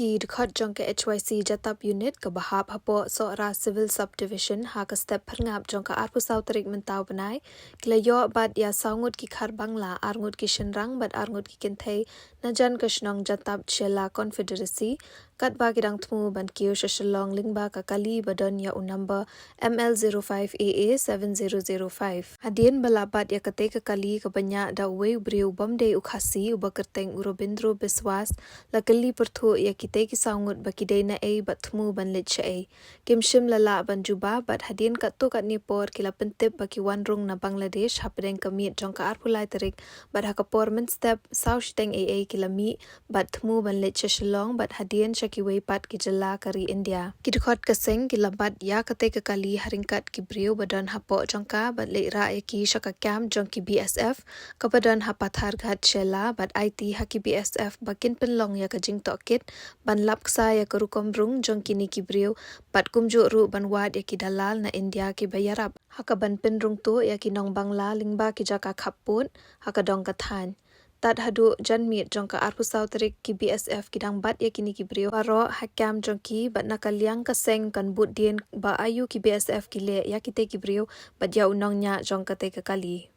ki dekat jong ke HYC Jatap unit ke bahap hapo sora civil subdivision ha ke step perngap jong ke arpu sau terik mentau benai kleyo bad ya saungut ki Khar Bangla arngut ki Shillong bad arngut ki Kintei najan ke Shillong Jatap Shela Confederacy kat ba kidang Thmu ban Kiew Shillong lingba ka kali badan ya number ML05AA 7005 hadien balabat ya kate ke kali ke banyak da we briu bomde ukhasi ubakerteng urobindro biswas la kali pertu ya kita ki saungut bakidai na bat Thmu ban lit kim shim lala ban juba bat hadien kat tu kat nipor kila pentip baki wanrung na Bangladesh hapedeng kemit jong ka arpulai terik bat hakapor men step sau shiteng AA kila mi bat Thmu ban lit Shillong bat hadien ki wei pat ki jela kari India ki dekhot keseng ki labat ya kate ke kali haringkat ki briu badan hapo jongka bat le ra ki shaka cam jong ki BSF ka badan hapathar ghat shela bat IT haki BSF bakin penlong ya ka jing tokit ban lapksa ya ka rukom rung jong ki ni ki briu bat kumju ru ban wad ya ki dalal na India ki bayarap haka ban penrung tu ya ki nong Bangla lingba ki jaka khapun haka dong kathan Tad hadu janmit jong ka arpu sau terik ki BSF kidang bat ya kini ki brio paro hakam jong ki bat nakaliang ka seng kan but dien ba ayu ki BSF ki le ya kite ki brio bat ya unongnya jong kate ka kali